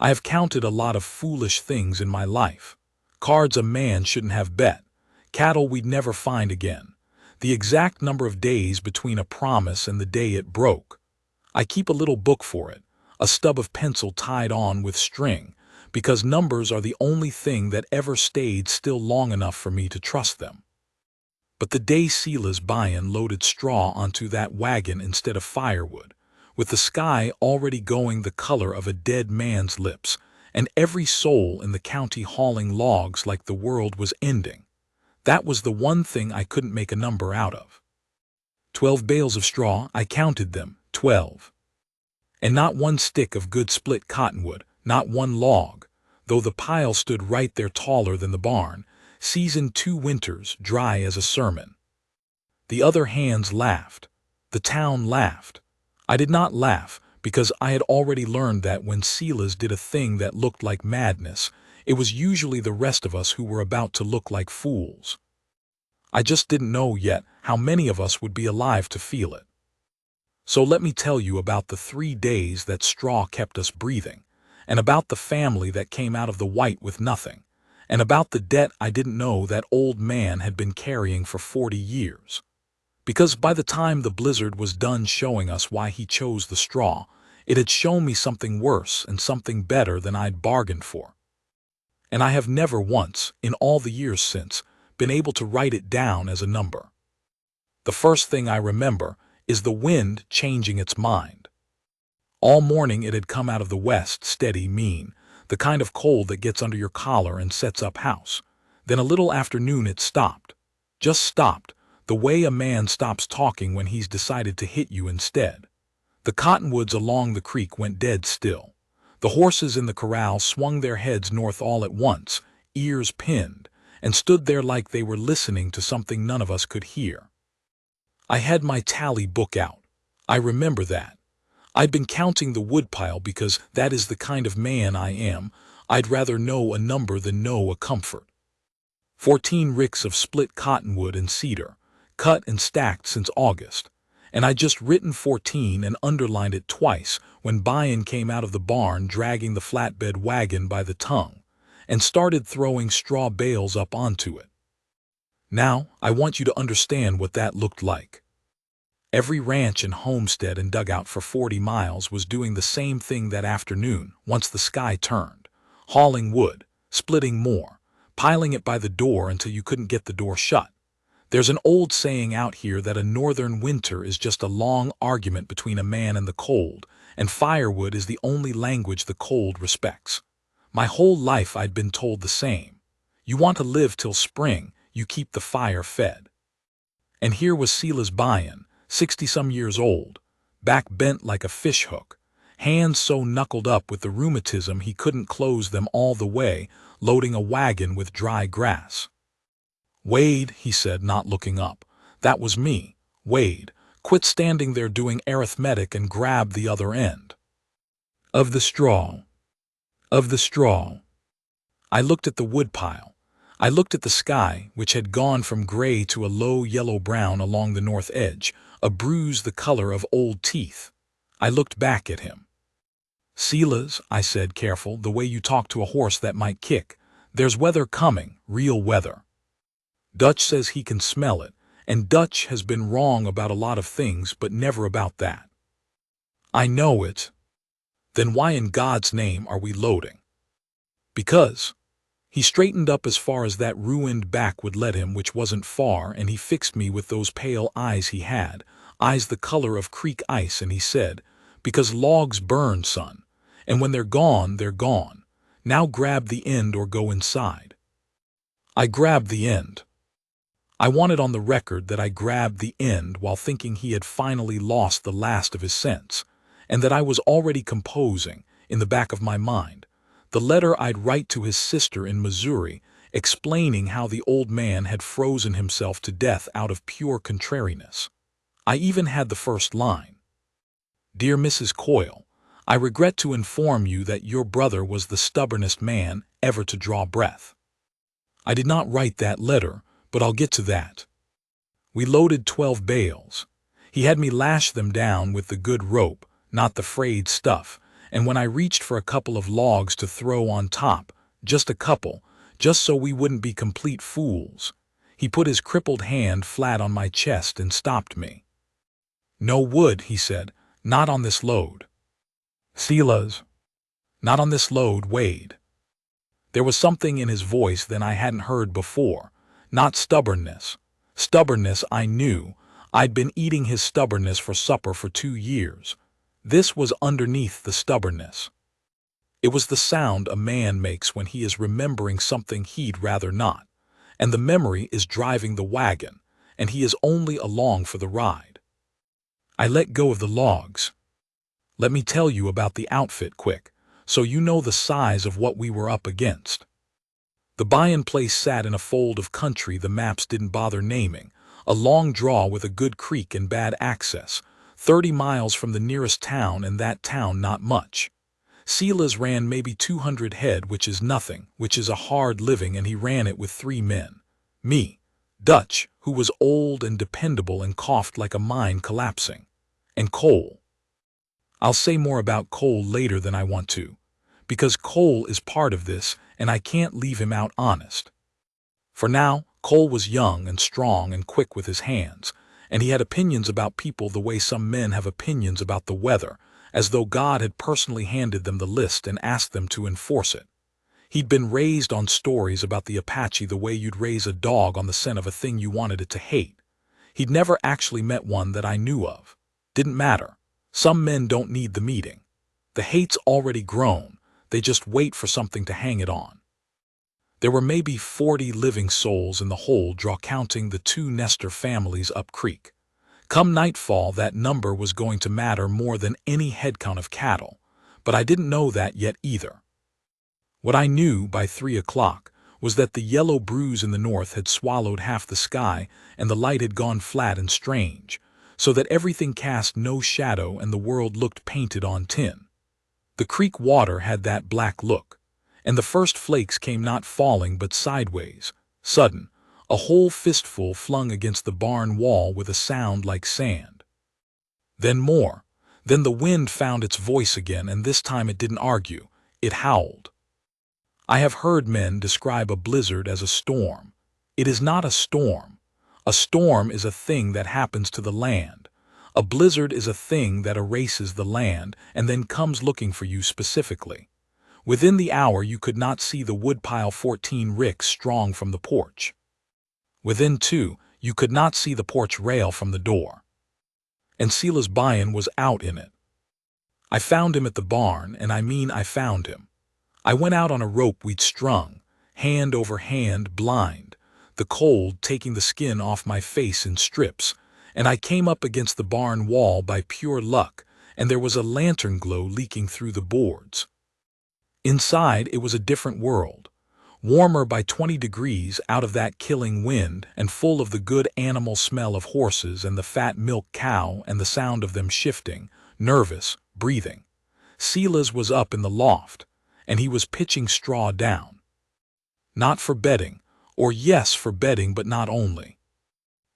I have counted a lot of foolish things in my life. Cards a man shouldn't have bet, cattle we'd never find again, the exact number of days between a promise and the day it broke. I keep a little book for it, a stub of pencil tied on with string, because numbers are the only thing that ever stayed still long enough for me to trust them. But the day Silas Byan loaded straw onto that wagon instead of firewood, with the sky already going the color of a dead man's lips, and every soul in the county hauling logs like the world was ending, that was the one thing I couldn't make a number out of. 12 bales of straw, I counted them, 12. And not one stick of good split cottonwood, not one log, though the pile stood right there taller than the barn, seasoned 2 winters, dry as a sermon. The other hands laughed. The town laughed. I did not laugh, because I had already learned that when Silas did a thing that looked like madness, it was usually the rest of us who were about to look like fools. I just didn't know yet how many of us would be alive to feel it. So let me tell you about the 3 days that straw kept us breathing, and about the family that came out of the white with nothing, and about the debt I didn't know that old man had been carrying for 40 years. Because by the time the blizzard was done showing us why he chose the straw, it had shown me something worse and something better than I'd bargained for. And I have never once, in all the years since, been able to write it down as a number. The first thing I remember is the wind changing its mind. All morning it had come out of the west, steady, mean, the kind of cold that gets under your collar and sets up house. Then a little after noon it stopped. Just stopped, the way a man stops talking when he's decided to hit you instead. The cottonwoods along the creek went dead still. The horses in the corral swung their heads north all at once, ears pinned, and stood there like they were listening to something none of us could hear. I had my tally book out. I remember that. I'd been counting the woodpile because that is the kind of man I am. I'd rather know a number than know a comfort. 14 ricks of split cottonwood and cedar, cut and stacked since August, and I'd just written 14 and underlined it twice when Byan came out of the barn dragging the flatbed wagon by the tongue, and started throwing straw bales up onto it. Now, I want you to understand what that looked like. Every ranch and homestead and dugout for 40 miles was doing the same thing that afternoon once the sky turned, hauling wood, splitting more, piling it by the door until you couldn't get the door shut. There's an old saying out here that a northern winter is just a long argument between a man and the cold, and firewood is the only language the cold respects. My whole life I'd been told the same. You want to live till spring, you keep the fire fed. And here was Silas Byan, 60-some years old, back bent like a fishhook, hands so knuckled up with the rheumatism he couldn't close them all the way, loading a wagon with dry grass. "Wade," he said, not looking up. That was me. "Wade, quit standing there doing arithmetic and grab the other end. Of the straw. Of the straw." I looked at the woodpile. I looked at the sky, which had gone from gray to a low yellow-brown along the north edge, a bruise the color of old teeth. I looked back at him. "Silas," I said, careful, the way you talk to a horse that might kick, "there's weather coming, real weather. Dutch says he can smell it, and Dutch has been wrong about a lot of things, but never about that." "I know it." "Then why in God's name are we loading?" "Because." He straightened up as far as that ruined back would let him, which wasn't far, and he fixed me with those pale eyes he had, eyes the color of creek ice, and he said, "Because logs burn, son, and when they're gone, they're gone. Now grab the end or go inside." I grabbed the end. I wanted on the record that I grabbed the end while thinking he had finally lost the last of his sense, and that I was already composing, in the back of my mind, the letter I'd write to his sister in Missouri, explaining how the old man had frozen himself to death out of pure contrariness. I even had the first line. "Dear Mrs. Coyle, I regret to inform you that your brother was the stubbornest man ever to draw breath." I did not write that letter, but I'll get to that. We loaded 12 bales. He had me lash them down with the good rope, not the frayed stuff, and when I reached for a couple of logs to throw on top, just a couple, just so we wouldn't be complete fools, he put his crippled hand flat on my chest and stopped me. "No wood," he said, "not on this load." "Silas, not on this load, Wade." There was something in his voice that I hadn't heard before, not stubbornness. Stubbornness I knew. I'd been eating his stubbornness for supper for 2 years. This was underneath the stubbornness. It was the sound a man makes when he is remembering something he'd rather not, and the memory is driving the wagon, and he is only along for the ride. I let go of the logs. Let me tell you about the outfit quick, so you know the size of what we were up against. The buy-in place sat in a fold of country the maps didn't bother naming, a long draw with a good creek and bad access, 30 miles from the nearest town, and that town not much. Silas ran maybe 200 head, which is nothing, which is a hard living, and he ran it with 3 men. Me, Dutch, who was old and dependable and coughed like a mine collapsing, and Cole. I'll say more about Cole later than I want to, because Cole is part of this and I can't leave him out honest. For now, Cole was young and strong and quick with his hands, and he had opinions about people the way some men have opinions about the weather, as though God had personally handed them the list and asked them to enforce it. He'd been raised on stories about the Apache the way you'd raise a dog on the scent of a thing you wanted it to hate. He'd never actually met one that I knew of. Didn't matter. Some men don't need the meeting. The hate's already grown. They just wait for something to hang it on. There were maybe 40 living souls in the whole draw, counting the 2 Nestor families up creek. Come nightfall, that number was going to matter more than any headcount of cattle, but I didn't know that yet either. What I knew by 3 o'clock was that the yellow bruise in the north had swallowed half the sky and the light had gone flat and strange, so that everything cast no shadow and the world looked painted on tin. The creek water had that black look, and the first flakes came not falling but sideways, sudden, a whole fistful flung against the barn wall with a sound like sand. Then more. Then the wind found its voice again, and this time it didn't argue, it howled. I have heard men describe a blizzard as a storm. It is not a storm. A storm is a thing that happens to the land. A blizzard is a thing that erases the land and then comes looking for you specifically. Within the hour you could not see the woodpile 14 ricks strong from the porch. Within 2, you could not see the porch rail from the door. And Silas Buy-in was out in it. I found him at the barn, and I mean I found him. I went out on a rope we'd strung, hand over hand, blind, the cold taking the skin off my face in strips, and I came up against the barn wall by pure luck, and there was a lantern glow leaking through the boards. Inside it was a different world, warmer by 20 degrees out of that killing wind and full of the good animal smell of horses and the fat milk cow and the sound of them shifting, nervous, breathing. Silas was up in the loft, and he was pitching straw down. Not for bedding, or yes for bedding, but not only.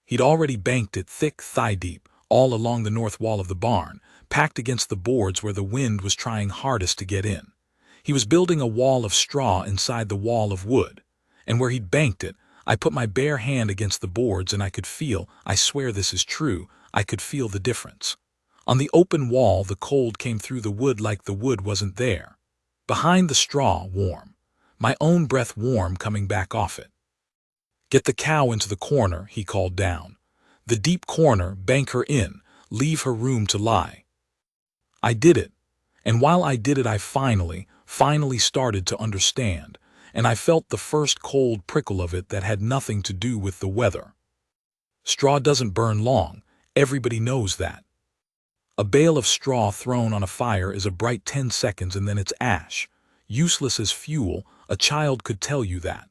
He'd already banked it thick, thigh-deep, all along the north wall of the barn, packed against the boards where the wind was trying hardest to get in. He was building a wall of straw inside the wall of wood, and where he'd banked it, I put my bare hand against the boards and I could feel, I swear this is true, I could feel the difference. On the open wall the cold came through the wood like the wood wasn't there. Behind the straw, warm. My own breath warm coming back off it. "Get the cow into the corner," he called down. "The deep corner, bank her in, leave her room to lie." I did it, and while I did it I finally started to understand, and I felt the first cold prickle of it that had nothing to do with the weather. Straw doesn't burn long, everybody knows that. A bale of straw thrown on a fire is a bright 10 seconds and then it's ash, useless as fuel. A child could tell you that.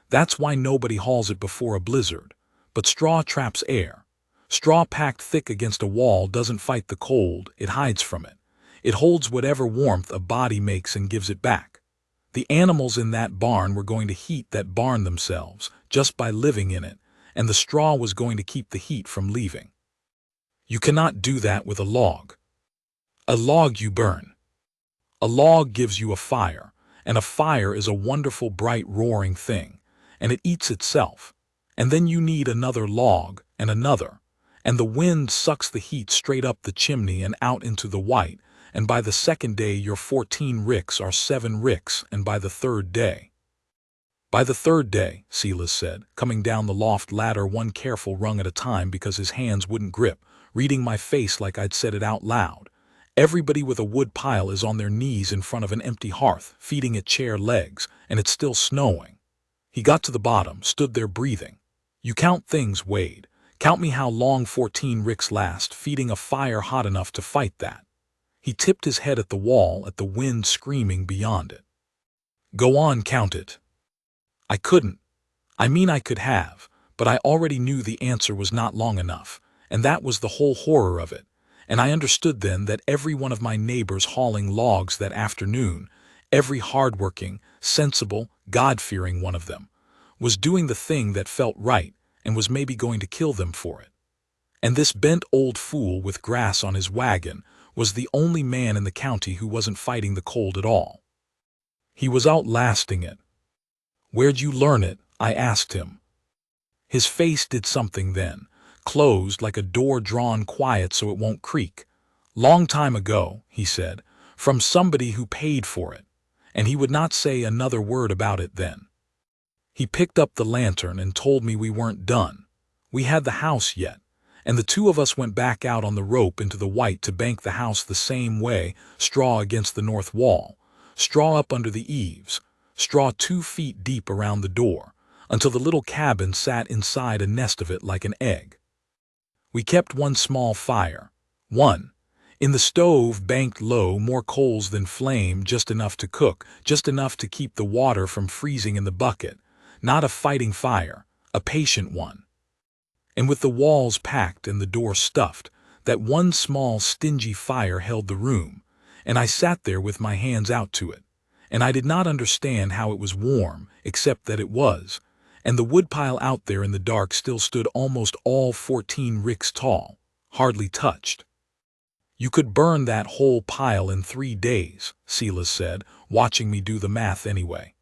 That's why nobody hauls it before a blizzard. But straw traps air. Straw packed thick against a wall doesn't fight the cold, it hides from it. It holds whatever warmth a body makes and gives it back. The animals in that barn were going to heat that barn themselves, just by living in it, and the straw was going to keep the heat from leaving. You cannot do that with a log. A log you burn. A log gives you a fire, and a fire is a wonderful, bright, roaring thing, and it eats itself. And then you need another log, and the wind sucks the heat straight up the chimney and out into the white, and by the second day your 14 ricks are 7 ricks, and by the third day. By the third day, Silas said, coming down the loft ladder one careful rung at a time because his hands wouldn't grip, reading my face like I'd said it out loud. Everybody with a wood pile is on their knees in front of an empty hearth, feeding it chair legs, and it's still snowing. He got to the bottom, stood there breathing. You count things, Wade. Count me how long 14 ricks last, feeding a fire hot enough to fight that. He tipped his head at the wall, at the wind screaming beyond it. Go on, count it. I couldn't. I mean, I could have, but I already knew the answer was not long enough, and that was the whole horror of it. And I understood then that every one of my neighbors hauling logs that afternoon, every hard-working, sensible, God-fearing one of them, was doing the thing that felt right and was maybe going to kill them for it. And this bent old fool with grass on his wagon was the only man in the county who wasn't fighting the cold at all. He was outlasting it. Where'd you learn it? I asked him. His face did something then, closed like a door drawn quiet so it won't creak. Long time ago, he said, from somebody who paid for it, and he would not say another word about it then. He picked up the lantern and told me we weren't done. We had the house yet, and the two of us went back out on the rope into the white to bank the house the same way, straw against the north wall, straw up under the eaves, straw 2 feet deep around the door, until the little cabin sat inside a nest of it like an egg. We kept one small fire, one, in the stove banked low, more coals than flame, just enough to cook, just enough to keep the water from freezing in the bucket, not a fighting fire, a patient one. And with the walls packed and the door stuffed, that one small stingy fire held the room, and I sat there with my hands out to it, and I did not understand how it was warm, except that it was, and the woodpile out there in the dark still stood almost all 14 ricks tall, hardly touched. You could burn that whole pile in 3 days, Silas said, watching me do the math anyway.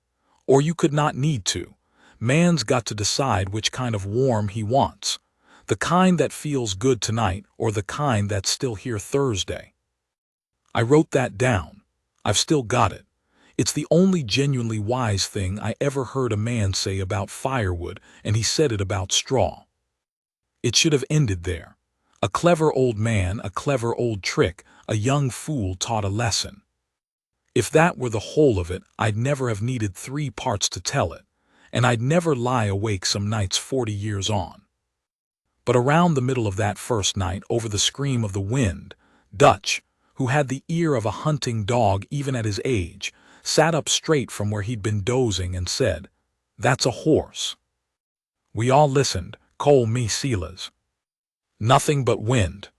Or you could not need to. Man's got to decide which kind of warm he wants. The kind that feels good tonight or the kind that's still here Thursday. I wrote that down. I've still got it. It's the only genuinely wise thing I ever heard a man say about firewood, and he said it about straw. It should have ended there. A clever old man, a clever old trick, a young fool taught a lesson. If that were the whole of it, I'd never have needed 3 parts to tell it, and I'd never lie awake some nights 40 years on. But around the middle of that first night, over the scream of the wind, Dutch, who had the ear of a hunting dog even at his age, sat up straight from where he'd been dozing and said, "That's a horse." We all listened, Cole, me, Silas. Nothing but wind.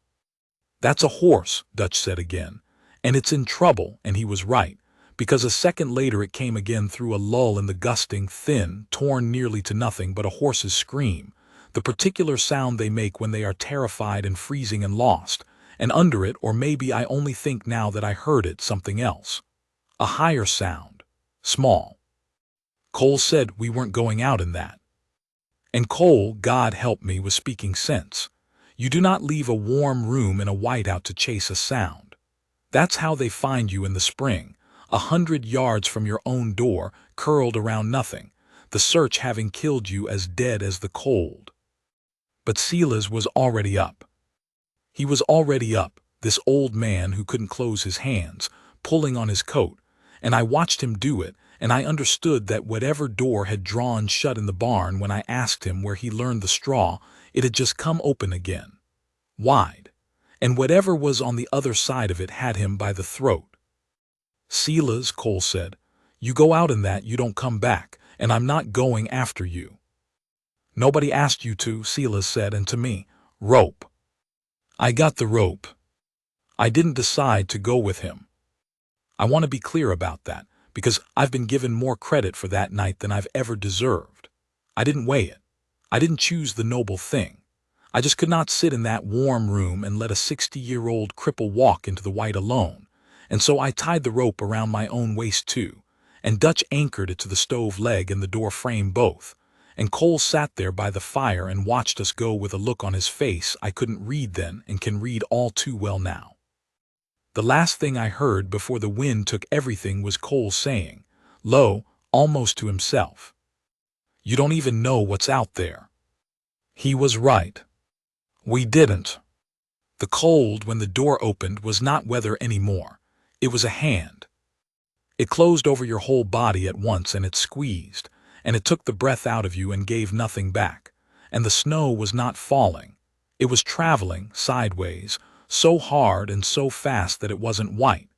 "That's a horse," Dutch said again, "and it's in trouble," and he was right, because a second later it came again through a lull in the gusting, thin, torn nearly to nothing but a horse's scream, the particular sound they make when they are terrified and freezing and lost, and under it, or maybe I only think now that I heard it, something else. A higher sound. Small. Cole said we weren't going out in that. And Cole, God help me, was speaking sense. You do not leave a warm room in a whiteout to chase a sound. That's how they find you in the spring, 100 yards from your own door, curled around nothing, the search having killed you as dead as the cold. But Silas was already up. He was already up, this old man who couldn't close his hands, pulling on his coat, and I watched him do it, and I understood that whatever door had drawn shut in the barn when I asked him where he learned the straw, it had just come open again, wide, and whatever was on the other side of it had him by the throat. "Silas," Cole said, "you go out in that, you don't come back, and I'm not going after you." "Nobody asked you to," Silas said, and to me, "Rope." I got the rope. I didn't decide to go with him. I want to be clear about that, because I've been given more credit for that night than I've ever deserved. I didn't weigh it. I didn't choose the noble thing. I just could not sit in that warm room and let a 60-year-old cripple walk into the white alone, and so I tied the rope around my own waist too, and Dutch anchored it to the stove leg and the door frame both, and Cole sat there by the fire and watched us go with a look on his face I couldn't read then and can read all too well now. The last thing I heard before the wind took everything was Cole saying, low, almost to himself, "You don't even know what's out there." He was right. We didn't. The cold when the door opened was not weather anymore. It was a hand. It closed over your whole body at once, and it squeezed, and it took the breath out of you and gave nothing back. And the snow was not falling. It was traveling sideways, so hard and so fast that it wasn't white.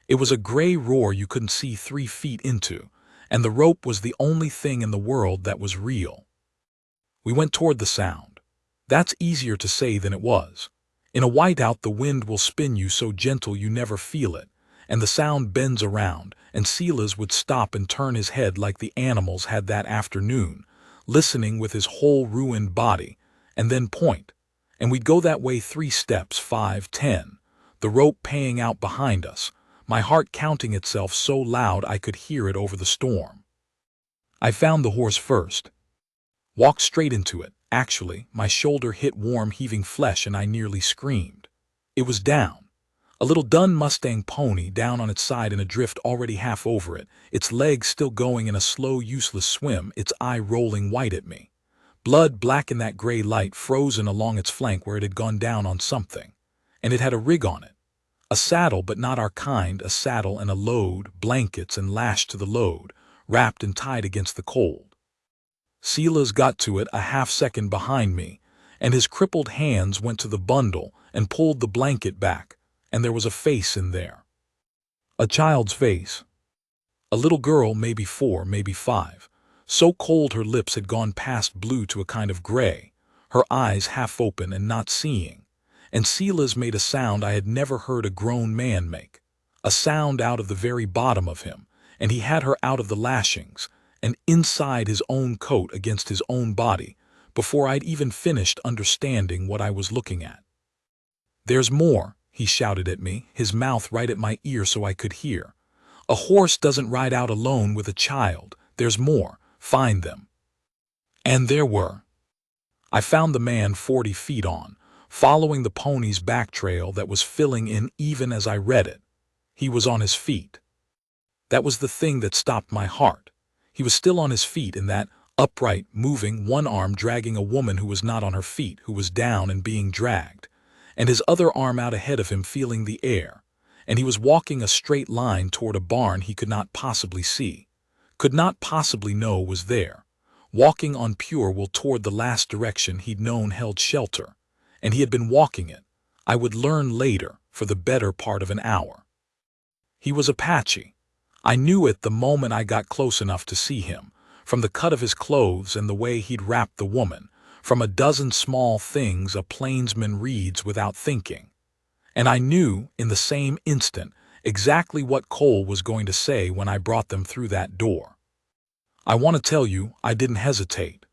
It was a gray roar you couldn't see 3 feet into, and the rope was the only thing in the world that was real. We went toward the sound. That's easier to say than it was. In a whiteout, the wind will spin you so gentle you never feel it, and the sound bends around, and Silas would stop and turn his head like the animals had that afternoon, listening with his whole ruined body, and then point, and we'd go that way 3 steps, 5, 10, the rope paying out behind us, my heart counting itself so loud I could hear it over the storm. I found the horse first. Walked straight into it. Actually, my shoulder hit warm, heaving flesh, and I nearly screamed. It was down. A little dun Mustang pony down on its side in a drift already half over it, its legs still going in a slow, useless swim, its eye rolling white at me. Blood black in that gray light frozen along its flank where it had gone down on something. And it had a rig on it. A saddle, but not our kind, a saddle and a load, blankets and lashed to the load, wrapped and tied against the cold. Silas got to it a half-second behind me, and his crippled hands went to the bundle and pulled the blanket back, and there was a face in there. A child's face. A little girl, maybe 4, maybe 5. So cold her lips had gone past blue to a kind of gray, her eyes half open and not seeing. And Silas made a sound I had never heard a grown man make, a sound out of the very bottom of him, and he had her out of the lashings, and inside his own coat against his own body, before I'd even finished understanding what I was looking at. "There's more," he shouted at me, his mouth right at my ear so I could hear. "A horse doesn't ride out alone with a child. There's more. Find them." And there were. I found the man 40 feet on, following the pony's back trail that was filling in even as I read it. He was on his feet. That was the thing that stopped my heart. He was still on his feet in that, upright, moving, one arm dragging a woman who was not on her feet, who was down and being dragged, and his other arm out ahead of him feeling the air, and he was walking a straight line toward a barn he could not possibly see, could not possibly know was there, walking on pure will toward the last direction he'd known held shelter, and he had been walking it, I would learn later, for the better part of an hour. He was Apache. I knew it the moment I got close enough to see him, from the cut of his clothes and the way he'd wrapped the woman, from a dozen small things a plainsman reads without thinking. And I knew, in the same instant, exactly what Cole was going to say when I brought them through that door. I want to tell you, I didn't hesitate.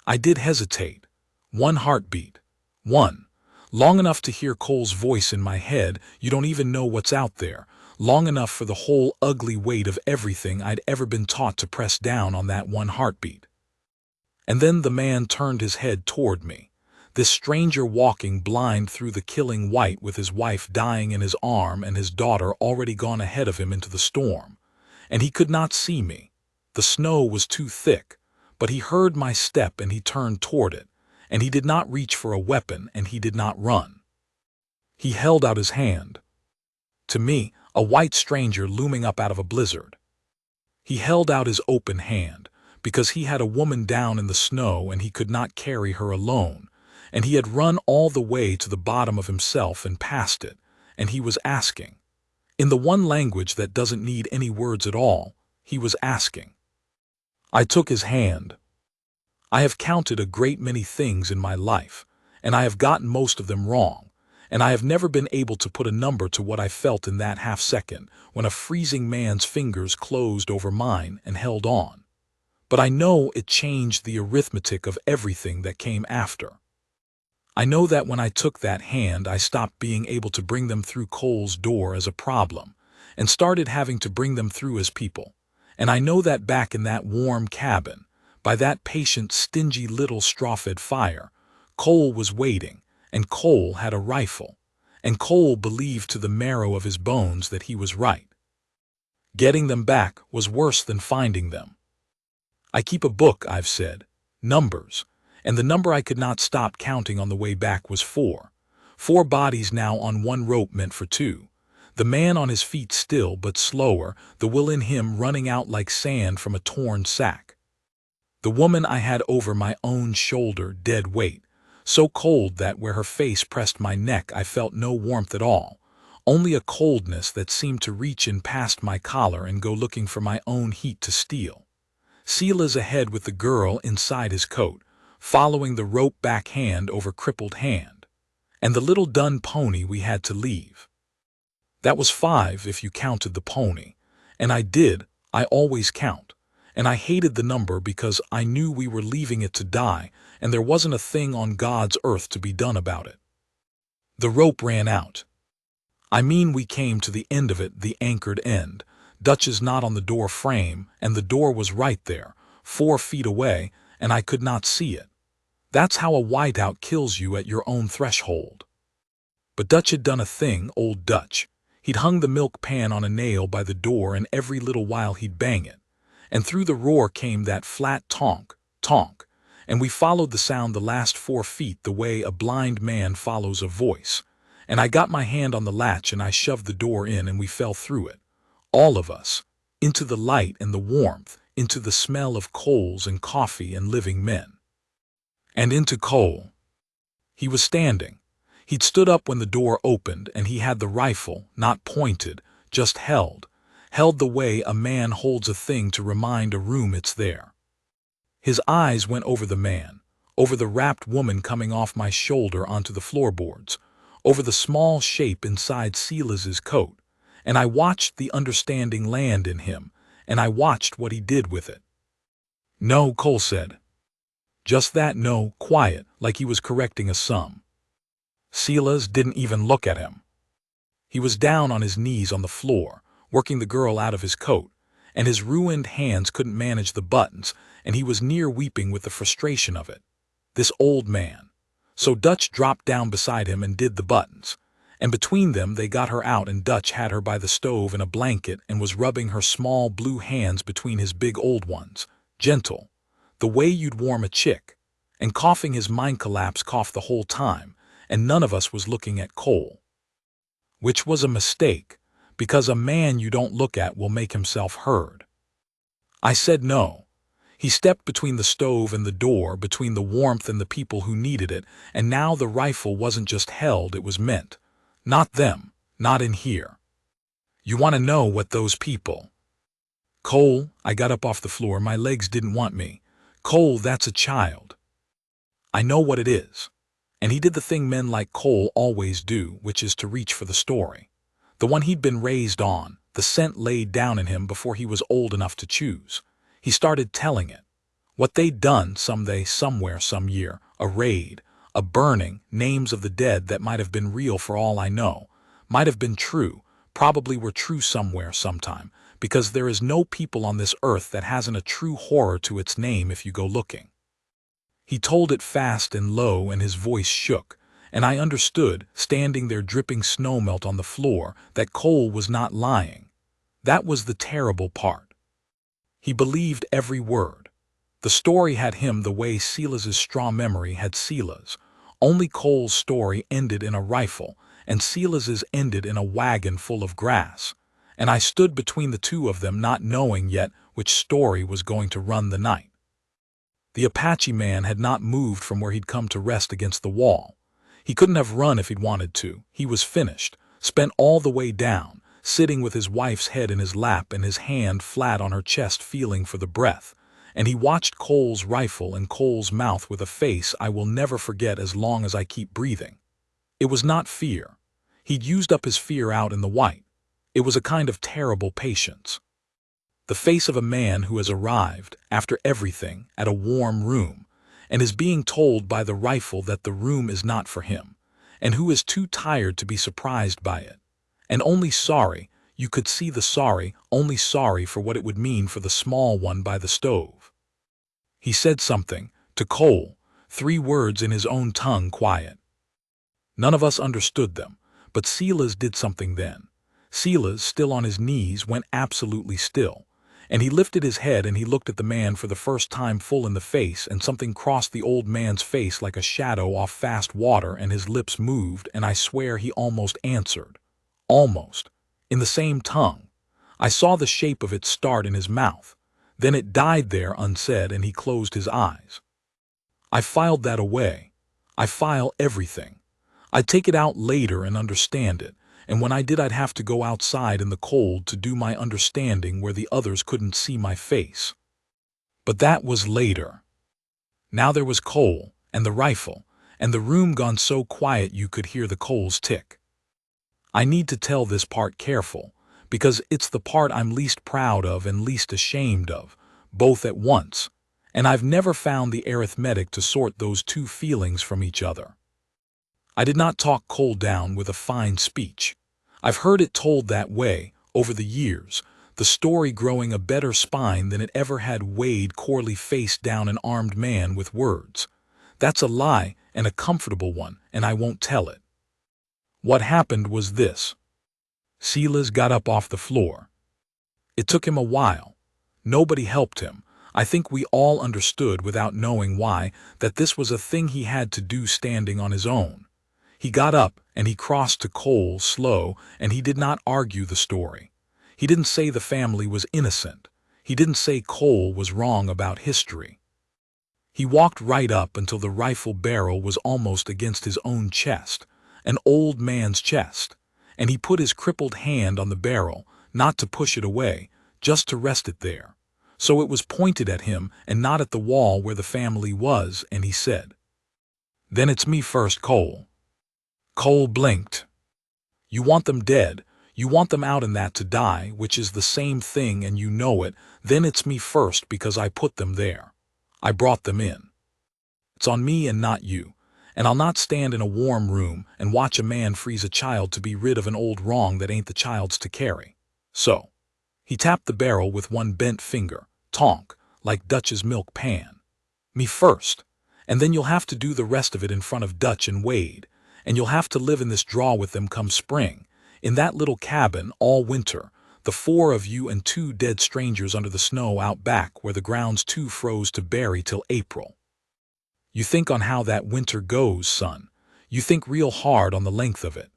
I did hesitate. 1 heartbeat. 1. Long enough to hear Cole's voice in my head, "You don't even know what's out there." Long enough for the whole ugly weight of everything I'd ever been taught to press down on that 1 heartbeat. And then the man turned his head toward me, this stranger walking blind through the killing white with his wife dying in his arm and his daughter already gone ahead of him into the storm. And he could not see me. The snow was too thick, but he heard my step and he turned toward it, and he did not reach for a weapon and he did not run. He held out his hand. To me, a white stranger looming up out of a blizzard. He held out his open hand, because he had a woman down in the snow and he could not carry her alone, and he had run all the way to the bottom of himself and past it, and he was asking. In the one language that doesn't need any words at all, he was asking. I took his hand. I have counted a great many things in my life, and I have gotten most of them wrong. And I have never been able to put a number to what I felt in that half-second when a freezing man's fingers closed over mine and held on. But I know it changed the arithmetic of everything that came after. I know that when I took that hand, I stopped being able to bring them through Cole's door as a problem and started having to bring them through as people. And I know that back in that warm cabin, by that patient, stingy little straw-fed fire, Cole was waiting, and Cole had a rifle, and Cole believed to the marrow of his bones that he was right. Getting them back was worse than finding them. I keep a book, I've said, numbers, and the number I could not stop counting on the way back was 4. 4 bodies now on one rope meant for 2. The man on his feet still but slower, the will in him running out like sand from a torn sack. The woman I had over my own shoulder, dead weight, so cold that where her face pressed my neck I felt no warmth at all, only a coldness that seemed to reach in past my collar and go looking for my own heat to steal. Sila's ahead with the girl inside his coat, following the rope back hand over crippled hand, and the little dun pony we had to leave. That was 5 if you counted the pony, and I always count, and I hated the number because I knew we were leaving it to die and there wasn't a thing on God's earth to be done about it. The rope ran out. I mean, we came to the end of it, the anchored end. Dutch's not on the door frame, and the door was right there, 4 feet away, and I could not see it. That's how a whiteout kills you at your own threshold. But Dutch had done a thing, old Dutch. He'd hung the milk pan on a nail by the door, and every little while he'd bang it. And through the roar came that flat tonk, tonk, and we followed the sound the last 4 feet the way a blind man follows a voice. And I got my hand on the latch and I shoved the door in and we fell through it. All of us, into the light and the warmth, into the smell of coals and coffee and living men. And into Cole. He was standing. He'd stood up when the door opened, and he had the rifle, not pointed, just held the way a man holds a thing to remind a room it's there. His eyes went over the man, over the wrapped woman coming off my shoulder onto the floorboards, over the small shape inside Silas's coat, and I watched the understanding land in him, and I watched what he did with it. "No," Cole said. Just that, no, quiet, like he was correcting a sum. Silas didn't even look at him. He was down on his knees on the floor, working the girl out of his coat, and his ruined hands couldn't manage the buttons, and he was near weeping with the frustration of it. This old man. So Dutch dropped down beside him and did the buttons, and between them they got her out, and Dutch had her by the stove in a blanket and was rubbing her small blue hands between his big old ones, gentle, the way you'd warm a chick, and coughing his mind collapse cough the whole time, and none of us was looking at Cole. Which was a mistake, because a man you don't look at will make himself heard. I said no. He stepped between the stove and the door, between the warmth and the people who needed it, and now the rifle wasn't just held, it was meant. Not them, not in here. You want to know what those people... Cole, I got up off the floor, my legs didn't want me. Cole, that's a child. I know what it is. And he did the thing men like Cole always do, which is to reach for the story. The one he'd been raised on, the scent laid down in him before he was old enough to choose. He started telling it. What they'd done someday, somewhere, some year, a raid, a burning, names of the dead that might have been real for all I know, might have been true, probably were true somewhere, sometime, because there is no people on this earth that hasn't a true horror to its name if you go looking. He told it fast and low, and his voice shook, and I understood, standing there dripping snowmelt on the floor, that Cole was not lying. That was the terrible part. He believed every word. The story had him the way Silas's straw memory had Silas. Only Cole's story ended in a rifle, and Silas's ended in a wagon full of grass. And I stood between the two of them, not knowing yet which story was going to run the night. The Apache man had not moved from where he'd come to rest against the wall. He couldn't have run if he'd wanted to. He was finished, spent all the way down, sitting with his wife's head in his lap and his hand flat on her chest feeling for the breath, and he watched Cole's rifle and Cole's mouth with a face I will never forget as long as I keep breathing. It was not fear. He'd used up his fear out in the white. It was a kind of terrible patience. The face of a man who has arrived, after everything, at a warm room, and is being told by the rifle that the room is not for him, and who is too tired to be surprised by it. And only sorry, you could see the sorry, only sorry for what it would mean for the small one by the stove. He said something, to Cole, 3 words in his own tongue, quiet. None of us understood them, but Silas did something then. Silas, still on his knees, went absolutely still, and he lifted his head and he looked at the man for the first time full in the face, and something crossed the old man's face like a shadow off fast water, and his lips moved, and I swear he almost answered. Almost. In the same tongue. I saw the shape of it start in his mouth. Then it died there unsaid, and he closed his eyes. I filed that away. I file everything. I'd take it out later and understand it, and when I did I'd have to go outside in the cold to do my understanding where the others couldn't see my face. But that was later. Now there was Cole, and the rifle, and the room gone so quiet you could hear the coals tick. I need to tell this part careful, because it's the part I'm least proud of and least ashamed of, both at once, and I've never found the arithmetic to sort those 2 feelings from each other. I did not talk Cole down with a fine speech. I've heard it told that way, over the years, the story growing a better spine than it ever had weighed Corley face down an armed man with words. That's a lie, and a comfortable one, and I won't tell it. What happened was this. Silas got up off the floor. It took him a while. Nobody helped him. I think we all understood without knowing why that this was a thing he had to do standing on his own. He got up and he crossed to Cole slow, and he did not argue the story. He didn't say the family was innocent. He didn't say Cole was wrong about history. He walked right up until the rifle barrel was almost against his own chest, an old man's chest, and he put his crippled hand on the barrel, not to push it away, just to rest it there. So it was pointed at him and not at the wall where the family was, and he said, "Then it's me first, Cole." Cole blinked. "You want them dead. You want them out in that to die, which is the same thing, and you know it. Then it's me first because I put them there. I brought them in. It's on me and not you. And I'll not stand in a warm room and watch a man freeze a child to be rid of an old wrong that ain't the child's to carry. So." He tapped the barrel with one bent finger, tonk, like Dutch's milk pan. "Me first. And then you'll have to do the rest of it in front of Dutch and Wade. And you'll have to live in this draw with them come spring, in that little cabin all winter, the 4 of you and 2 dead strangers under the snow out back where the ground's too froze to bury till April. You think on how that winter goes, son. You think real hard on the length of it."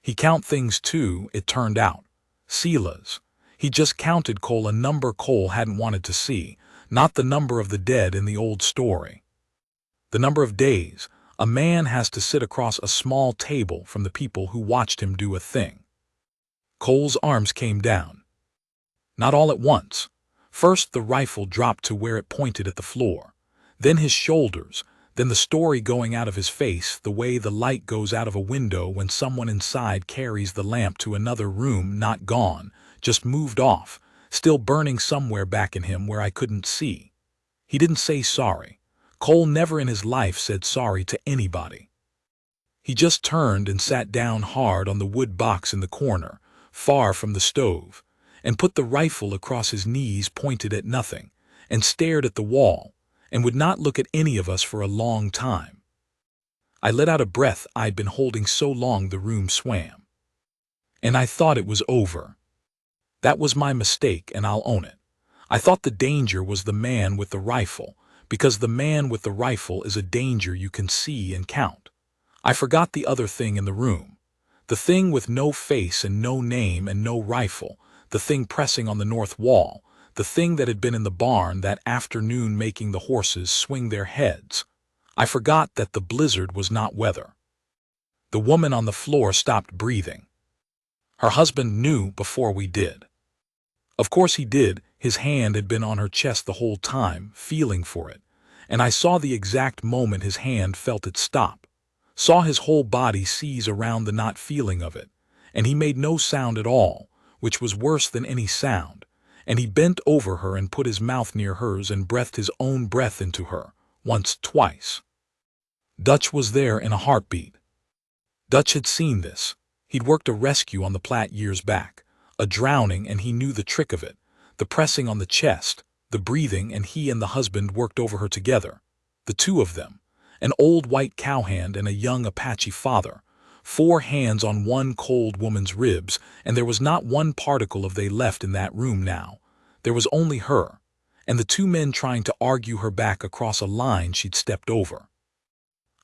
He count things too, it turned out. Silas. He just counted Cole a number Cole hadn't wanted to see, not the number of the dead in the old story. The number of days a man has to sit across a small table from the people who watched him do a thing. Cole's arms came down. Not all at once. First the rifle dropped to where it pointed at the floor. Then his shoulders, then the story going out of his face the way the light goes out of a window when someone inside carries the lamp to another room, not gone, just moved off, still burning somewhere back in him where I couldn't see. He didn't say sorry. Cole never in his life said sorry to anybody. He just turned and sat down hard on the wood box in the corner, far from the stove, and put the rifle across his knees pointed at nothing, and stared at the wall, and would not look at any of us for a long time. I let out a breath I'd been holding so long the room swam. And I thought it was over. That was my mistake, and I'll own it. I thought the danger was the man with the rifle, because the man with the rifle is a danger you can see and count. I forgot the other thing in the room. The thing with no face and no name and no rifle, the thing pressing on the north wall, the thing that had been in the barn that afternoon making the horses swing their heads. I forgot that the blizzard was not weather. The woman on the floor stopped breathing. Her husband knew before we did. Of course he did. His hand had been on her chest the whole time, feeling for it, and I saw the exact moment his hand felt it stop, saw his whole body seize around the not feeling of it, and he made no sound at all, which was worse than any sound, and he bent over her and put his mouth near hers and breathed his own breath into her, once, twice. Dutch was there in a heartbeat. Dutch had seen this. He'd worked a rescue on the Platte years back. A drowning, and he knew the trick of it. The pressing on the chest, the breathing, and he and the husband worked over her together. The two of them. An old white cowhand and a young Apache father. 4 hands on one cold woman's ribs, and there was not one particle of they left in that room now. There was only her, and the 2 men trying to argue her back across a line she'd stepped over.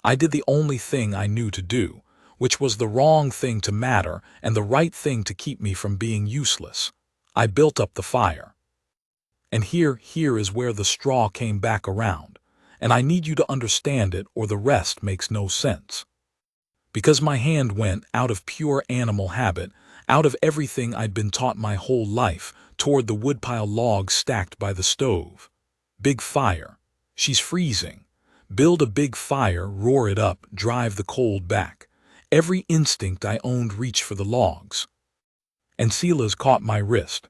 I did the only thing I knew to do, which was the wrong thing to matter and the right thing to keep me from being useless. I built up the fire. And here is where the straw came back around, and I need you to understand it or the rest makes no sense. Because my hand went, out of pure animal habit, out of everything I'd been taught my whole life, toward the woodpile logs stacked by the stove. Big fire. She's freezing. Build a big fire, roar it up, drive the cold back. Every instinct I owned reached for the logs. And Silas caught my wrist.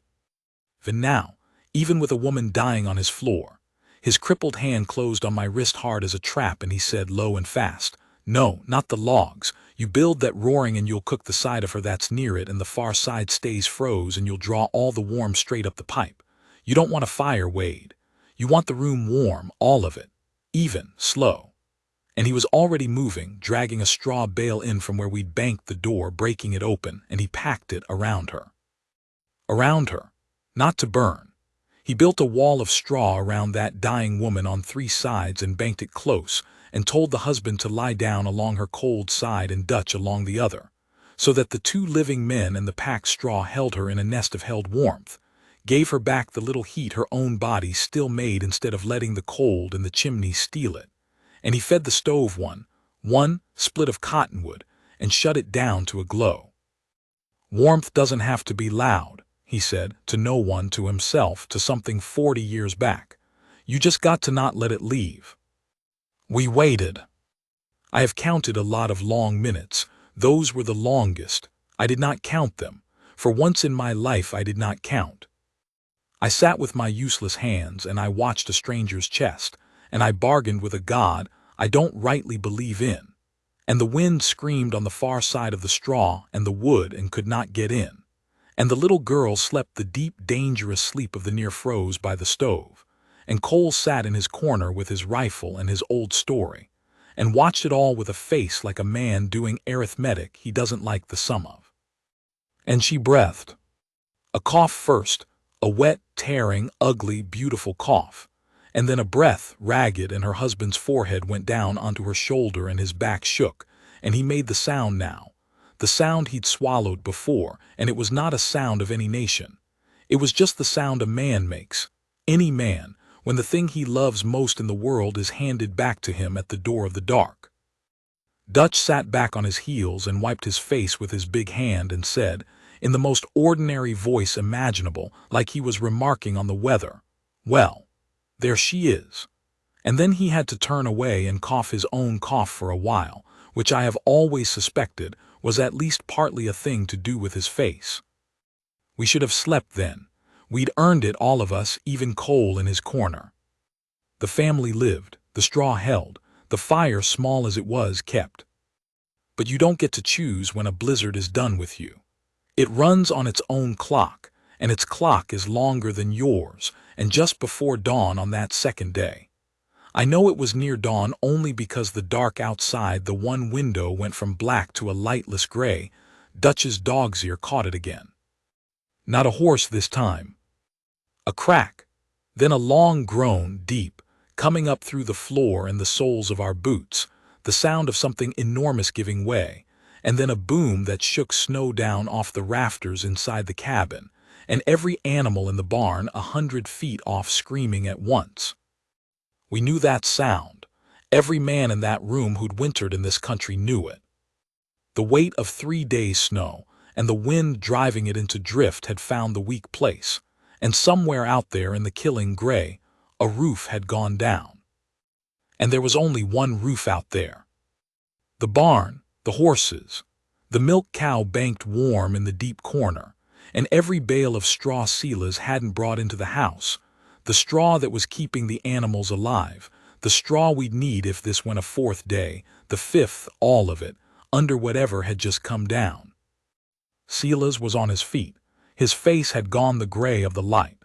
Even now, even with a woman dying on his floor, his crippled hand closed on my wrist hard as a trap, and he said low and fast, "No, not the logs. You build that roaring and you'll cook the side of her that's near it, and the far side stays froze, and you'll draw all the warm straight up the pipe. You don't want a fire, Wade. You want the room warm, all of it. Even, slow." And he was already moving, dragging a straw bale in from where we'd banked the door, breaking it open, and he packed it around her. Around her. Not to burn. He built a wall of straw around that dying woman on 3 sides and banked it close, and told the husband to lie down along her cold side and Dutch along the other, so that the 2 living men and the packed straw held her in a nest of held warmth, gave her back the little heat her own body still made instead of letting the cold and the chimney steal it. And he fed the stove one split of cottonwood, and shut it down to a glow. "Warmth doesn't have to be loud," he said, to no one, to himself, to something 40 years back. "You just got to not let it leave." We waited. I have counted a lot of long minutes. Those were the longest. I did not count them. For once in my life I did not count. I sat with my useless hands, and I watched a stranger's chest, and I bargained with a God I don't rightly believe in. And the wind screamed on the far side of the straw and the wood and could not get in. And the little girl slept the deep, dangerous sleep of the near froze by the stove. And Cole sat in his corner with his rifle and his old story, and watched it all with a face like a man doing arithmetic he doesn't like the sum of. And she breathed. A cough first, a wet, tearing, ugly, beautiful cough. And then a breath, ragged, and her husband's forehead went down onto her shoulder and his back shook, and he made the sound now. The sound he'd swallowed before, and it was not a sound of any nation. It was just the sound a man makes, any man, when the thing he loves most in the world is handed back to him at the door of the dark. Dutch sat back on his heels and wiped his face with his big hand and said, in the most ordinary voice imaginable, like he was remarking on the weather, "Well, there she is." And then he had to turn away and cough his own cough for a while, which I have always suspected was at least partly a thing to do with his face. We should have slept then. We'd earned it, all of us, even Cole in his corner. The family lived, the straw held, the fire, small as it was, kept. But you don't get to choose when a blizzard is done with you. It runs on its own clock, and its clock is longer than yours, and just before dawn on that second day. I know it was near dawn only because the dark outside the one window went from black to a lightless gray. Dutch's dog's ear caught it again. Not a horse this time. A crack, then a long groan, deep, coming up through the floor and the soles of our boots, the sound of something enormous giving way, and then a boom that shook snow down off the rafters inside the cabin, and every animal in the barn 100 feet off screaming at once. We knew that sound. Every man in that room who'd wintered in this country knew it. The weight of 3 days' snow, and the wind driving it into drift, had found the weak place, and somewhere out there in the killing gray, a roof had gone down. And there was only one roof out there. The barn, the horses, the milk cow banked warm in the deep corner, and every bale of straw Silas hadn't brought into the house, the straw that was keeping the animals alive, The straw we'd need if this went a fourth day, the fifth, all of it, under whatever had just come down. Silas was on his feet. His face had gone the gray of the light.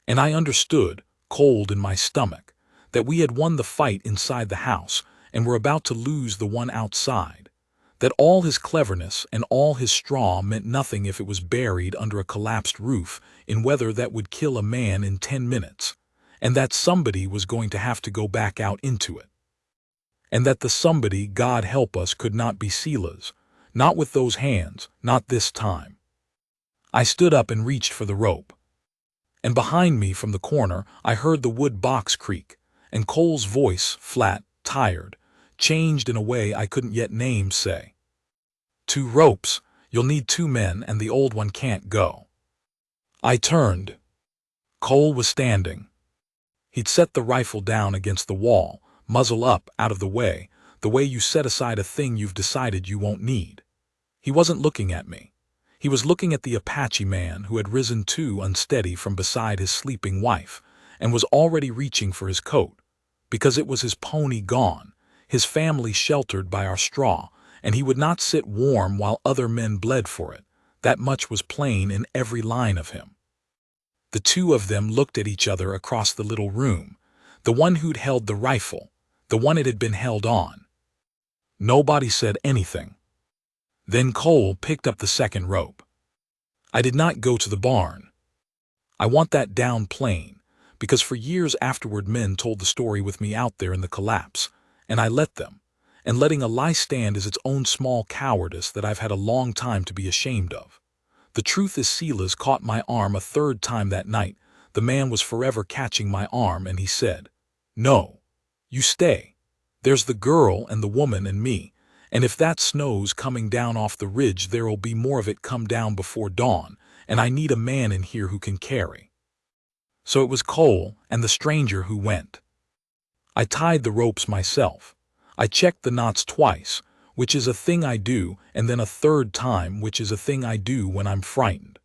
And I understood, cold in my stomach, that we had won the fight inside the house and were about to lose the one outside, that all his cleverness and all his straw meant nothing if it was buried under a collapsed roof in weather that would kill a man in 10 minutes, and that somebody was going to have to go back out into it. And that the somebody, God help us, could not be Silas, not with those hands, not this time. I stood up and reached for the rope. And behind me from the corner I heard the wood box creak, and Cole's voice, flat, tired, changed in a way I couldn't yet name, say, "2 ropes, you'll need 2 men and the old one can't go." I turned. Cole was standing. He'd set the rifle down against the wall, muzzle up, out of the way you set aside a thing you've decided you won't need. He wasn't looking at me. He was looking at the Apache man who had risen too unsteady from beside his sleeping wife and was already reaching for his coat, because it was his pony gone, his family sheltered by our straw, and he would not sit warm while other men bled for it. That much was plain in every line of him. The two of them looked at each other across the little room, the one who'd held the rifle, the one it had been held on. Nobody said anything. Then Cole picked up the second rope. I did not go to the barn. I want that down plain, because for years afterward men told the story with me out there in the collapse, and I let them, and letting a lie stand is its own small cowardice that I've had a long time to be ashamed of. The truth is Silas caught my arm a third time that night. The man was forever catching my arm, and he said, "No, you stay. There's the girl and the woman and me, and if that snow's coming down off the ridge there'll be more of it come down before dawn, and I need a man in here who can carry." So it was Cole and the stranger who went. I tied the ropes myself. I checked the knots twice, which is a thing I do, and then a third time, which is a thing I do when I'm frightened.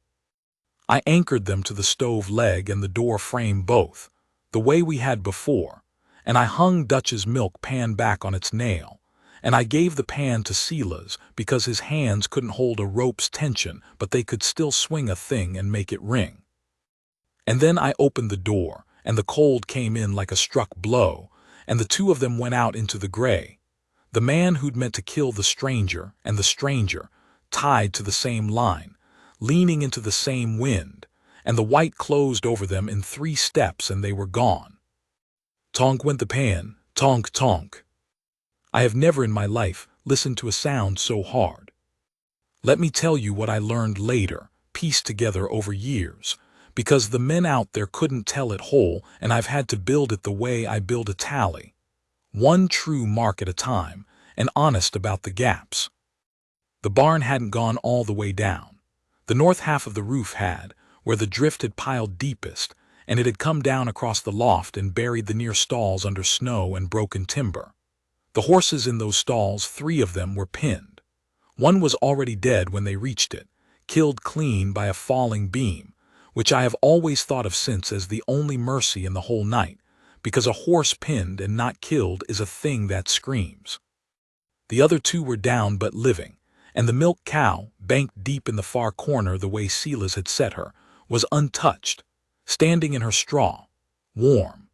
I anchored them to the stove leg and the door frame both, the way we had before, and I hung Dutch's milk pan back on its nail, and I gave the pan to Silas because his hands couldn't hold a rope's tension, but they could still swing a thing and make it ring. And then I opened the door, and the cold came in like a struck blow, and the two of them went out into the gray. The man who'd meant to kill the stranger and the stranger, tied to the same line, leaning into the same wind, and the white closed over them in 3 steps and they were gone. Tonk went the pan, tonk tonk. I have never in my life listened to a sound so hard. Let me tell you what I learned later, pieced together over years, because the men out there couldn't tell it whole and I've had to build it the way I build a tally. 1 true mark at a time, and honest about the gaps. The barn hadn't gone all the way down. The north half of the roof had, where the drift had piled deepest, and it had come down across the loft and buried the near stalls under snow and broken timber. The horses in those stalls, 3 of them, were pinned. One was already dead when they reached it, killed clean by a falling beam, which I have always thought of since as the only mercy in the whole night, because a horse pinned and not killed is a thing that screams. The other 2 were down but living, and the milk cow, banked deep in the far corner the way Silas had set her, was untouched, standing in her straw, warm,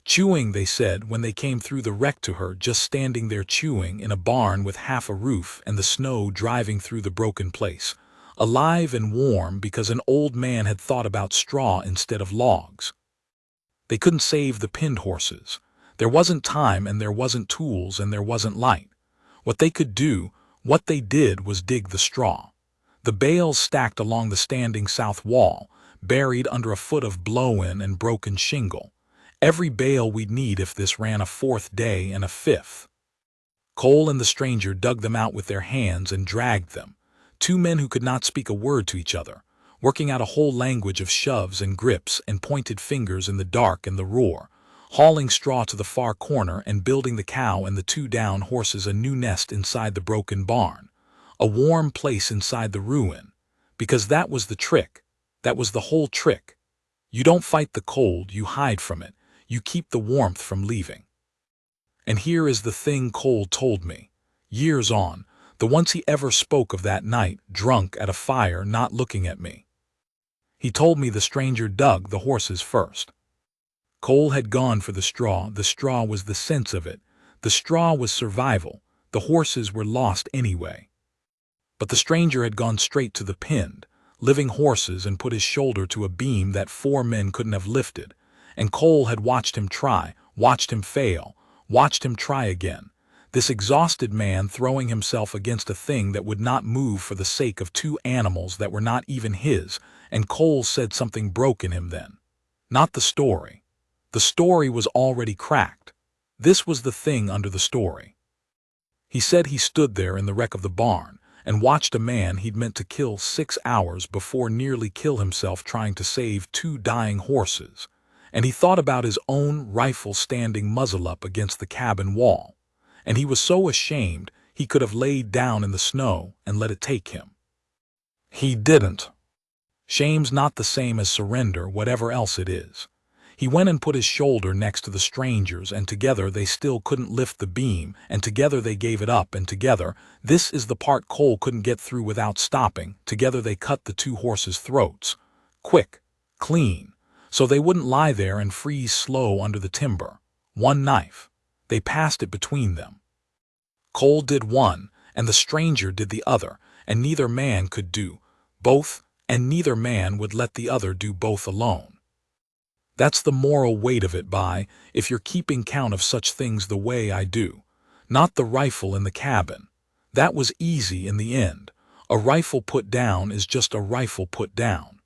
chewing, they said, when they came through the wreck to her, just standing there chewing in a barn with half a roof and the snow driving through the broken place, alive and warm because an old man had thought about straw instead of logs. They couldn't save the pinned horses. There wasn't time, and there wasn't tools, and there wasn't light. What they could do, what they did, was dig the straw. The bales stacked along the standing south wall, buried under a foot of blow-in and broken shingle. Every bale we'd need if this ran a 4th day and a 5th. Cole and the stranger dug them out with their hands and dragged them, 2 men who could not speak a word to each other, working out a whole language of shoves and grips and pointed fingers in the dark and the roar, hauling straw to the far corner and building the cow and the 2 down horses a new nest inside the broken barn, a warm place inside the ruin, because that was the trick, that was the whole trick. You don't fight the cold, you hide from it, you keep the warmth from leaving. And here is the thing Cole told me. Years on, the once he ever spoke of that night, drunk at a fire, not looking at me. He told me the stranger dug the horses first. Cole had gone for the straw was the sense of it. The straw was survival, the horses were lost anyway. But the stranger had gone straight to the pinned, living horses and put his shoulder to a beam that 4 men couldn't have lifted, and Cole had watched him try, watched him fail, watched him try again. This exhausted man throwing himself against a thing that would not move for the sake of 2 animals that were not even his, and Cole said something broke in him then. Not the story. The story was already cracked. This was the thing under the story. He said he stood there in the wreck of the barn and watched a man he'd meant to kill 6 hours before nearly kill himself trying to save 2 dying horses, and he thought about his own rifle standing muzzle up against the cabin wall, and he was so ashamed he could have laid down in the snow and let it take him. He didn't. Shame's not the same as surrender, whatever else it is. He went and put his shoulder next to the stranger's, and together they still couldn't lift the beam, and together they gave it up, and together, this is the part Cole couldn't get through without stopping, together they cut the 2 horses' throats. Quick, clean, so they wouldn't lie there and freeze slow under the timber. 1 knife. They passed it between them. Cole did one, and the stranger did the other, and neither man could do both, and neither man would let the other do both alone. That's the moral weight of it, if you're keeping count of such things the way I do. Not the rifle in the cabin. That was easy in the end. A rifle put down is just a rifle put down.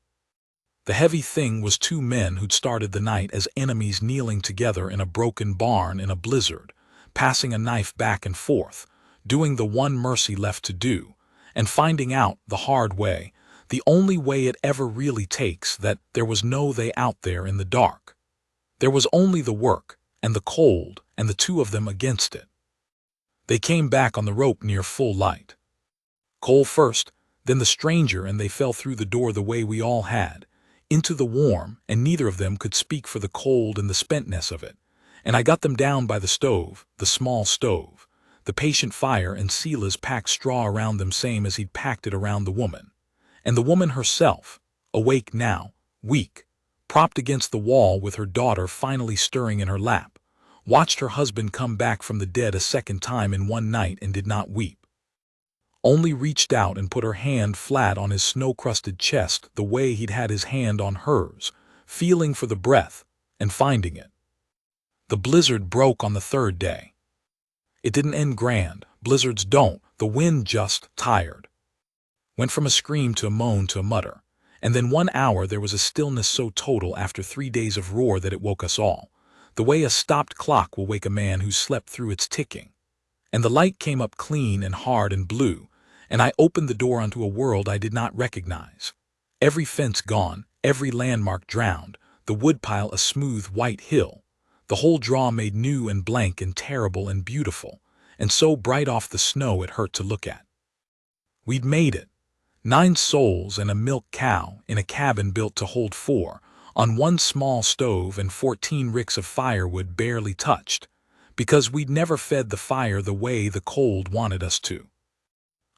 The heavy thing was 2 men who'd started the night as enemies kneeling together in a broken barn in a blizzard, passing a knife back and forth, doing the one mercy left to do, and finding out the hard way, the only way it ever really takes, that there was no they out there in the dark. There was only the work, and the cold, and the 2 of them against it. They came back on the rope near full light. Cole first, then the stranger, and they fell through the door the way we all had, into the warm, and neither of them could speak for the cold and the spentness of it, and I got them down by the stove, the small stove, the patient fire, and Sila's packed straw around them same as he'd packed it around the woman. And the woman herself, awake now, weak, propped against the wall with her daughter finally stirring in her lap, watched her husband come back from the dead a second time in one night and did not weep. Only reached out and put her hand flat on his snow-crusted chest the way he'd had his hand on hers, feeling for the breath and finding it. The blizzard broke on the 3rd day. It didn't end grand, blizzards don't, the wind just tired. Went from a scream to a moan to a mutter, and then 1 hour there was a stillness so total after 3 days of roar that it woke us all, the way a stopped clock will wake a man who slept through its ticking. And the light came up clean and hard and blue, and I opened the door onto a world I did not recognize. Every fence gone, every landmark drowned, the woodpile a smooth white hill, the whole draw made new and blank and terrible and beautiful, and so bright off the snow it hurt to look at. We'd made it. 9 souls and a milk cow in a cabin built to hold 4, on 1 small stove and 14 ricks of firewood barely touched, because we'd never fed the fire the way the cold wanted us to.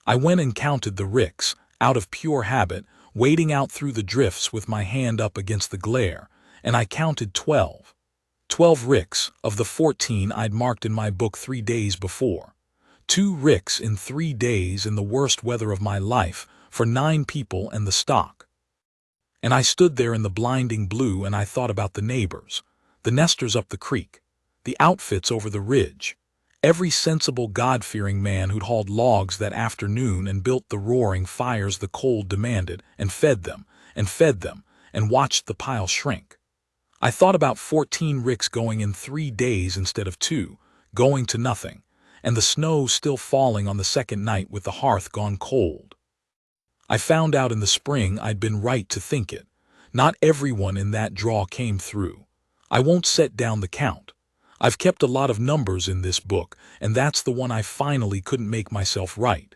I went and counted the ricks, out of pure habit, wading out through the drifts with my hand up against the glare, and I counted 12. 12 ricks of the 14 I'd marked in my book 3 days before. 2 ricks in 3 days in the worst weather of my life, for 9 people and the stock. And I stood there in the blinding blue and I thought about the neighbors, the nesters up the creek, the outfits over the ridge, every sensible God-fearing man who'd hauled logs that afternoon and built the roaring fires the cold demanded, and fed them, and watched the pile shrink. I thought about 14 ricks going in 3 days instead of 2, going to nothing, and the snow still falling on the 2nd night with the hearth gone cold. I found out in the spring I'd been right to think it. Not everyone in that draw came through. I won't set down the count. I've kept a lot of numbers in this book, and that's the one I finally couldn't make myself write.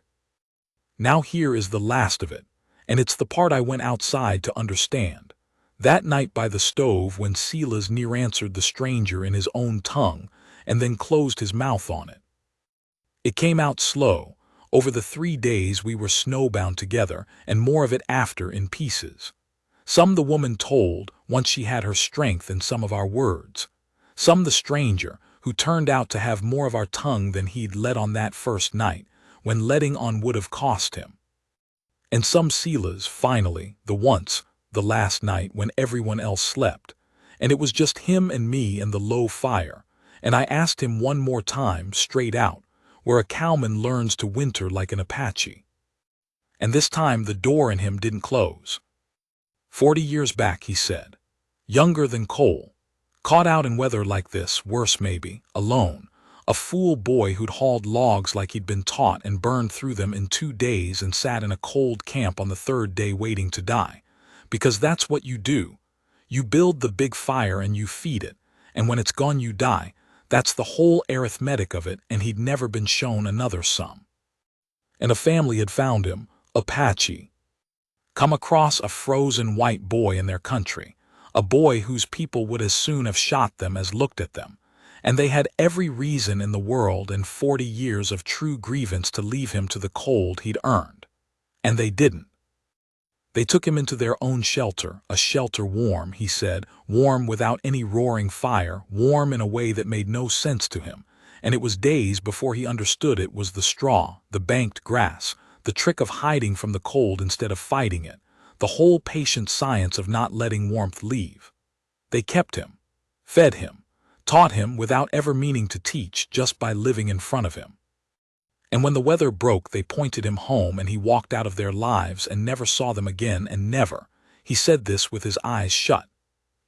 Now here is the last of it, and it's the part I went outside to understand. That night by the stove when Silas near answered the stranger in his own tongue, and then closed his mouth on it. It came out slow, over the 3 days we were snowbound together, and more of it after in pieces. Some the woman told, once she had her strength in some of our words. Some the stranger, who turned out to have more of our tongue than he'd let on that first night, when letting on would have cost him. And some Sela's, finally, the last night when everyone else slept, and it was just him and me and the low fire, and I asked him one more time, straight out, where a cowman learns to winter like an Apache. And this time the door in him didn't close. 40 years back, he said. Younger than Cole. Caught out in weather like this, worse maybe, alone. A fool boy who'd hauled logs like he'd been taught and burned through them in 2 days and sat in a cold camp on the 3rd day waiting to die. Because that's what you do. You build the big fire and you feed it, and when it's gone you die. That's the whole arithmetic of it, and he'd never been shown another sum. And a family had found him, Apache. Come across a frozen white boy in their country, a boy whose people would as soon have shot them as looked at them, and they had every reason in the world and 40 years of true grievance to leave him to the cold he'd earned. And they didn't. They took him into their own shelter, a shelter warm, he said, warm without any roaring fire, warm in a way that made no sense to him, and it was days before he understood it was the straw, the banked grass, the trick of hiding from the cold instead of fighting it, the whole patient science of not letting warmth leave. They kept him, fed him, taught him without ever meaning to teach, just by living in front of him. And when the weather broke, they pointed him home, and he walked out of their lives and never saw them again, and never, he said this with his eyes shut,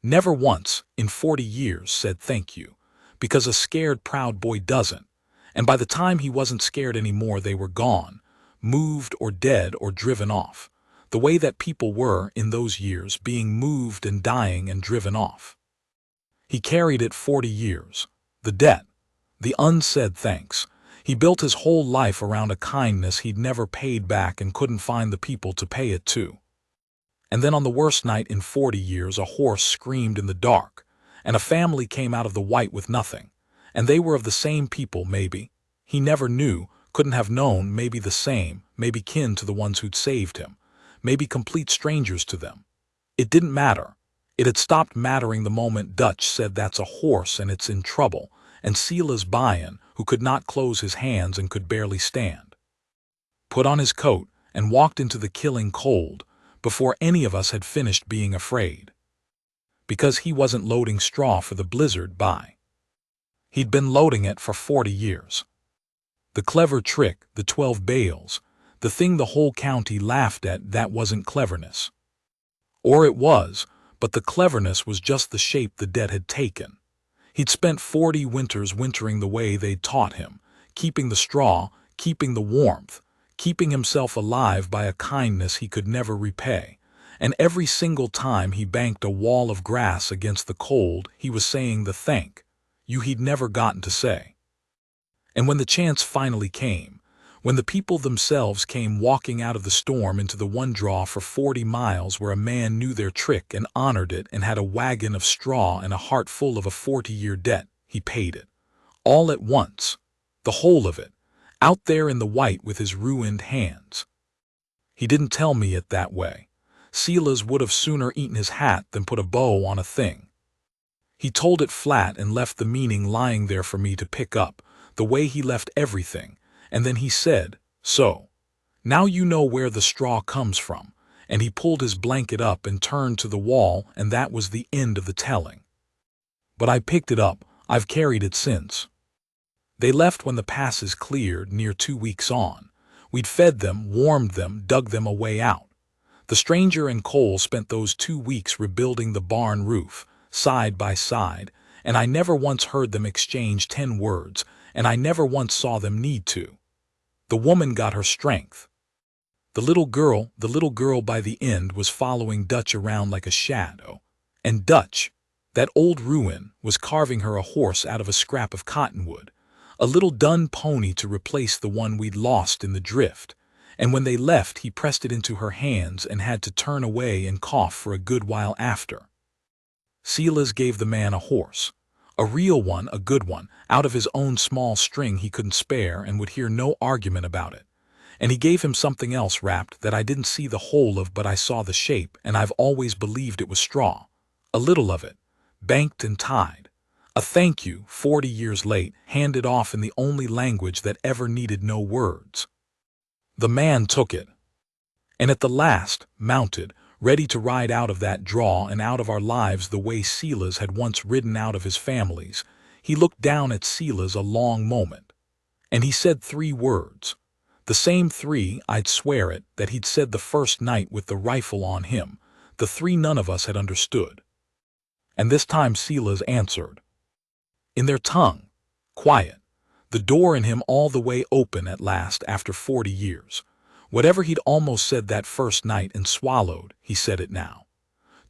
never once, in 40 years, said thank you, because a scared proud boy doesn't, and by the time he wasn't scared anymore they were gone, moved or dead or driven off, the way that people were in those years, being moved and dying and driven off. He carried it 40 years, the debt, the unsaid thanks. He built his whole life around a kindness he'd never paid back and couldn't find the people to pay it to. And then on the worst night in 40 years, a horse screamed in the dark, and a family came out of the white with nothing, and they were of the same people maybe. He never knew, couldn't have known, maybe the same, maybe kin to the ones who'd saved him, maybe complete strangers to them. It didn't matter. It had stopped mattering the moment Dutch said that's a horse and it's in trouble, and Sela's buy-in, who could not close his hands and could barely stand, put on his coat and walked into the killing cold before any of us had finished being afraid. Because he wasn't loading straw for the blizzard by. He'd been loading it for 40 years. The clever trick, the 12 bales, the thing the whole county laughed at, that wasn't cleverness. Or it was, but the cleverness was just the shape the debt had taken. He'd spent 40 winters wintering the way they'd taught him, keeping the straw, keeping the warmth, keeping himself alive by a kindness he could never repay, and every single time he banked a wall of grass against the cold, he was saying the thank you he'd never gotten to say. And when the chance finally came, when the people themselves came walking out of the storm into the one draw for 40 miles where a man knew their trick and honored it and had a wagon of straw and a heart full of a 40-year debt, he paid it. All at once. The whole of it. Out there in the white with his ruined hands. He didn't tell me it that way. Sela's would have sooner eaten his hat than put a bow on a thing. He told it flat and left the meaning lying there for me to pick up, the way he left everything. And then he said, so, now you know where the straw comes from, and he pulled his blanket up and turned to the wall, and that was the end of the telling. But I picked it up, I've carried it since. They left when the passes cleared, near 2 weeks on. We'd fed them, warmed them, dug them a way out. The stranger and Cole spent those 2 weeks rebuilding the barn roof, side by side, and I never once heard them exchange 10 words, and I never once saw them need to. The woman got her strength. The little girl by the end was following Dutch around like a shadow, and Dutch, that old ruin, was carving her a horse out of a scrap of cottonwood, a little dun pony to replace the one we'd lost in the drift, and when they left he pressed it into her hands and had to turn away and cough for a good while after. Sela's gave the man a horse A real one, a good one, out of his own small string he couldn't spare and would hear no argument about it. And he gave him something else wrapped that I didn't see the whole of, but I saw the shape, and I've always believed it was straw. A little of it, banked and tied. A thank you, 40 years late, handed off in the only language that ever needed no words. The man took it. And at the last, mounted, ready to ride out of that draw and out of our lives the way Silas had once ridden out of his family's, he looked down at Silas a long moment. And he said 3 words. The same 3, I'd swear it, that he'd said the first night with the rifle on him, the 3 none of us had understood. And this time Silas answered. In their tongue, quiet, the door in him all the way open at last after 40 years. Whatever he'd almost said that first night and swallowed, he said it now.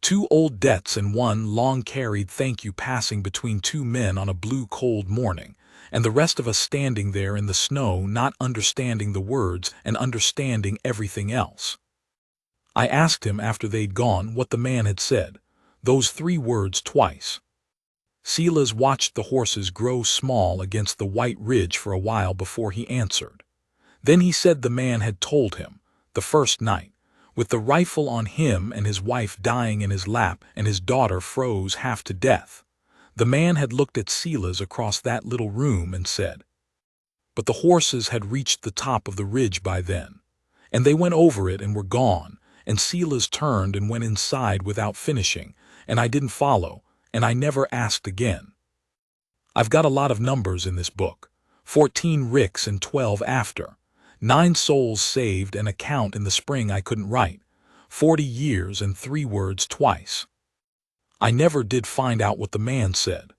2 old debts and 1 long-carried thank you passing between 2 men on a blue cold morning, and the rest of us standing there in the snow not understanding the words and understanding everything else. I asked him after they'd gone what the man had said, those 3 words twice. Silas watched the horses grow small against the white ridge for a while before he answered. Then he said the man had told him, the first night, with the rifle on him and his wife dying in his lap and his daughter froze half to death. The man had looked at Silas across that little room and said, but the horses had reached the top of the ridge by then, and they went over it and were gone, and Silas turned and went inside without finishing, and I didn't follow, and I never asked again. I've got a lot of numbers in this book, 14 ricks and 12 after. 9 souls saved and a count in the spring I couldn't write, 40 years and 3 words twice. I never did find out what the man said.